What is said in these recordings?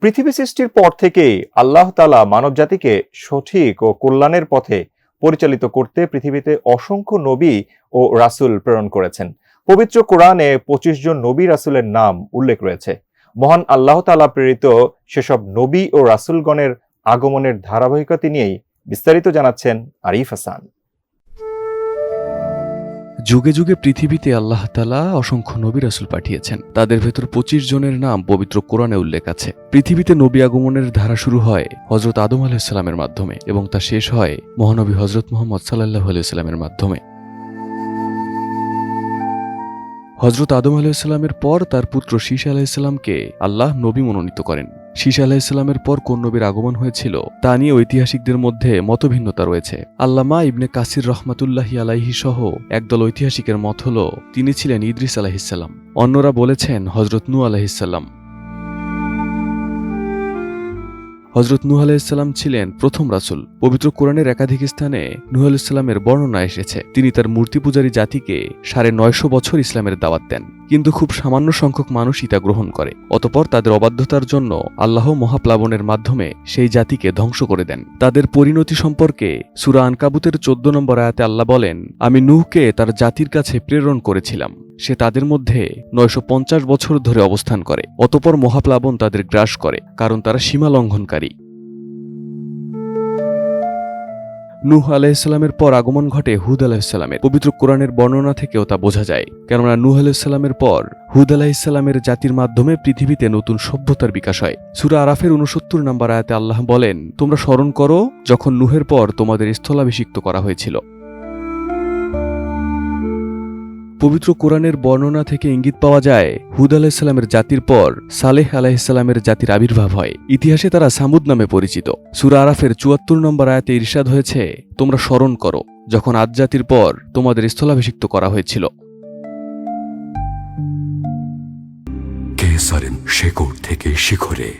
পৃথিবী সৃষ্টির পর থেকেই আল্লাহ তাআলা মানবজাতিকে সঠিক ও কল্যাণের পথে পরিচালিত করতে পৃথিবীতে অসংখ্য নবী ও রাসূল প্রেরণ করেছেন। পবিত্র কোরআনে ২৫ জন নবী রাসূলের নাম উল্লেখ রয়েছে। মহান আল্লাহ তাআলা প্রেরিত সেসব নবী ও রাসূলগণের আগমনের ধারাবাহিকতা নিয়েই বিস্তারিত জানাচ্ছেন আরিফ হাসান। যুগে যুগে পৃথিবীতে আল্লাহ তাআলা অসংখ্য নবী রাসূল পাঠিয়েছেন। তাদের ভেতর ২৫ জনের নাম পবিত্র কোরআনে উল্লেখ আছে। পৃথিবীতে নবী আগমনের ধারা শুরু হয় হযরত আদম আলাইহিস সালামের মাধ্যমে এবং তা শেষ হয় মহানবী হযরত মুহাম্মদ সাল্লাল্লাহু আলাইহি ওয়াসাল্লামের মাধ্যমে। হযরত আদম আলাইহিস সালামের পর তার পুত্র শীশ আলাইহিস সালামকে আল্লাহ নবী মনোনীত করেন। শীশ আলাইহিস সালামের পর কোন নবীর আগমন হয়েছিল তা নিয়ে ঐতিহাসিকদের মধ্যে মতভিন্নতা রয়েছে। আল্লামা ইবনে কাসির রহমাতুল্লাহি আলাইহি সহ একদল ঐতিহাসিকের মত হল তিনি ছিলেন ইদ্রিস আলাইহিস সালাম। অন্যরা বলেছেন হযরত নূহ আলাইহিস সালাম। হযরত নূহ আলাইহিস সালাম ছিলেন প্রথম রাসূল। পবিত্র কোরআনের একাধিক স্থানে নূহ আলাইহিস সালামের বর্ণনা এসেছে। তিনি তার মূর্তি পূজারী জাতিকে ৯৫০ বছর ইসলামের দাওয়াত দেন, কিন্তু খুব সামান্য সংখ্যক মানুষই তা গ্রহণ করে। অতঃপর তাদের অবাধ্যতার জন্য আল্লাহ মহাপ্লাবনের মাধ্যমে সেই জাতিকে ধ্বংস করে দেন। তাদের পরিণতি সম্পর্কে সূরা আনকাবুতের ১৪ নম্বর আয়াতে আল্লাহ বলেন, আমি নূহকে তার জাতির কাছে প্রেরণ করেছিলাম। সে তাদের মধ্যে ৯৫০ বছর ধরে অবস্থান করে। অতঃপর মহাপ্লাবন তাদের গ্রাস করে, কারণ তারা সীমা লঙ্ঘনকারী। নূহ আলাইহিস সালামের পর আগমন ঘটে হুদ আলাইহিস সালামের। পবিত্র কোরআনের বর্ণনা থেকেও তা বোঝা যায়, কেননা নূহ আলাইহিস সালামের পর হুদ আলাইহিস সালামের জাতির মাধ্যমে পৃথিবীতে নতুন সভ্যতার বিকাশ হয়। সূরা আরাফের ৬৯ নম্বর আয়াতে আল্লাহ বলেন, তোমরা স্মরণ করো যখন নূহের পর তোমাদের স্থলাভিষিক্ত করা হয়েছিল। পবিত্র কোরআনের বর্ণনা থেকে ইঙ্গিত পাওয়া যায় হুদ আলাইহিস সালামের জাতির পর সালেহ আলাইহিস সালামের জাতির আবির্ভাব হয়। ইতিহাসে তারা সামুদ নামে পরিচিত। সূরা আরাফের ৭৪ নম্বর আয়াতে ইরশাদ হয়েছে, তোমরা স্মরণ করো যখন আদ জাতির পর তোমাদের স্থলাভিষিক্ত করা হয়েছিল। কেসারের শেকড় থেকে শিখরে।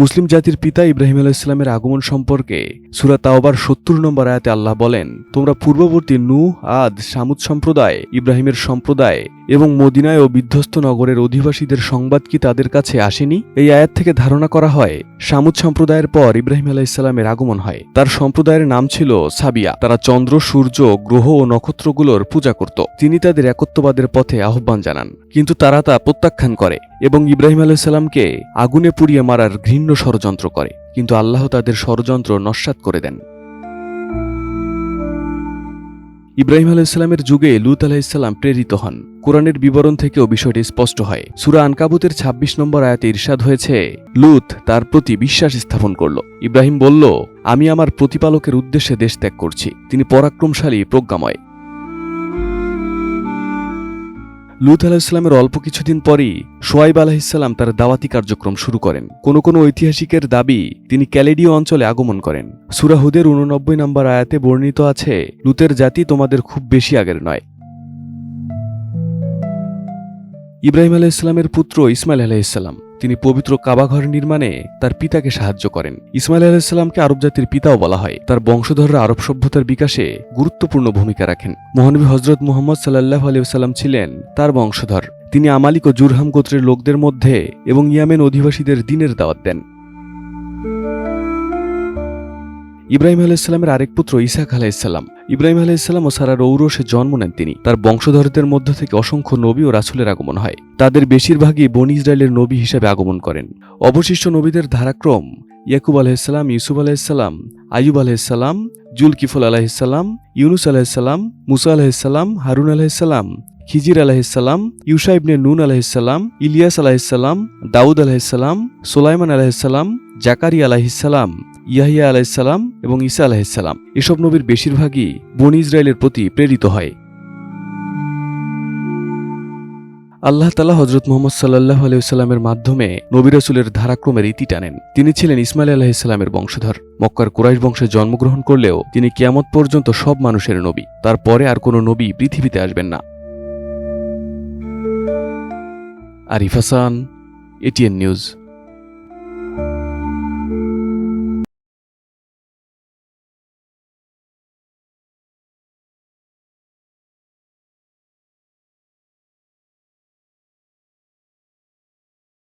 মুসলিম জাতির পিতা ইব্রাহিম আলাইহিস সালামের আগমন সম্পর্কে সূরা তাওবার ৭০ নম্বর আয়াতে আল্লাহ বলেন, তোমরা পূর্ববর্তী নূহ, আদ, সামুদ সম্প্রদায়, ইব্রাহিমের সম্প্রদায় এবং মদিনায় ও বিধ্বস্ত নগরের অধিবাসীদের সংবাদ কি তাদের কাছে আসেনি? এই আয়াত থেকে ধারণা করা হয় সামুদ সম্প্রদায়ের পর ইব্রাহিম আলাইহিস সালামের আগমন হয়। তার সম্প্রদায়ের নাম ছিল সাবিয়া। তারা চন্দ্র, সূর্য, গ্রহ ও নক্ষত্রগুলোর পূজা করত। তিনি তাদের একত্ববাদের পথে আহ্বান জানান, কিন্তু তারা তা প্রত্যাখ্যান করে এবং ইব্রাহিম আলাইহিস সালামকে আগুনে পুড়িয়ে মারার ঘৃণ্য ষড়যন্ত্র করে, কিন্তু আল্লাহ তাদের ষড়যন্ত্র নস্যাৎ করে দেন। ইব্রাহিম আলাইহিস সালামের যুগে লূত আলাইহিস সালাম প্রেরিত হন। কোরআনের বিবরণ থেকেও বিষয়টি স্পষ্ট হয়। সূরা আনকাবুতের ২৬ নম্বর আয়াতে ইরশাদ হয়েছে, লূত তার প্রতি বিশ্বাস স্থাপন করল। ইব্রাহিম বলল, আমি আমার প্রতিপালকের উদ্দেশ্যে দেশ ত্যাগ করছি। তিনি পরাক্রমশালী, প্রজ্ঞাময়। লূত আলাইহিস সালামের অল্প কিছুদিন পরই শুআয়ব আলাইহিস সালাম তার দাওয়াতি কার্যক্রম শুরু করেন। কোনো ঐতিহাসিকের দাবি তিনি ক্যালেডীয় অঞ্চলে আগমন করেন। সূরা হুদের ৮৯ নম্বর আয়াতে বর্ণিত আছে, লূতের জাতি তোমাদের খুব বেশি আগের নয়। ইব্রাহিম আলাইহিস সালামের পুত্র ইসমাইল আলাইহিস সালাম তিনি পবিত্র কাবাঘর নির্মাণে তার পিতাকে সাহায্য করেন। ইসমাইল আলাইহিস সালামকে আরব জাতির পিতাও বলা হয়। তার বংশধররা আরব সভ্যতার বিকাশে গুরুত্বপূর্ণ ভূমিকা রাখেন। মহানবী হযরত মুহাম্মদ সাল্লাল্লাহু আলাইহি ওয়াসাল্লাম ছিলেন তার বংশধর। তিনি আমালিক ও জুরহাম গোত্রের লোকদের মধ্যে এবং ইয়েমেন অধিবাসীদের দ্বীনের দাওয়াত দেন। ইব্রাহিম আলাইহিস সালামের আরেক পুত্র ইসহাক আলাইহিস সালাম। ইব্রাহিম আলাইহিস সালাম ও সারার ঔরসে জন্ম নেন তিনি। তার বংশধরদের মধ্য থেকে অসংখ্য নবী ও রাসূলের আগমন হয়। তাদের বেশিরভাগই বনী ইসরায়েলের নবী হিসেবে আগমন করেন। অবশিষ্ট নবীদের ধারাক্রম ইয়াকুব আলাইহিস সালাম, ইউসুফ আলাইহিস সালাম, আইয়ুব আলাইহিস সালাম, জুলকিফল আলাইহিস সালাম, ইউনুস আলাইহিস সালাম, মুসা আলাইহিস সালাম, হারুন আলাইহিস সালাম, খিজির আলাইহিস সালাম, ইউশা ইবনে নুন আলাইহিস সালাম, ইলিয়াস আলাইহিস সালাম, দাউদ আলাইহিস সালাম, সুলাইমান আলাইহিস সালাম, জাকারিয়া আলাইহিস সালাম, ইয়াহিয়া আলাইহিস সালাম এবং ঈসা আলাইহিস সালাম। এসব নবীর বেশিরভাগই বনী ইসরায়েলের প্রতি প্রেরিত হয়। আল্লাহ তাআলা হযরত মুহাম্মদ সাল্লাল্লাহু আলাইহি ওয়াসাল্লামের মাধ্যমে নবী রাসূলের ধারাক্রমের ইতি টানেন। তিনি ছিলেন ইসমাইল আলাইহিস সালামের বংশধর। মক্কার কুরাইশ বংশে জন্মগ্রহণ করলেও তিনি কিয়ামত পর্যন্ত সব মানুষের নবী। তারপরে আর কোনো নবী পৃথিবীতে আসবেন না। Arif Hasan, ATN news.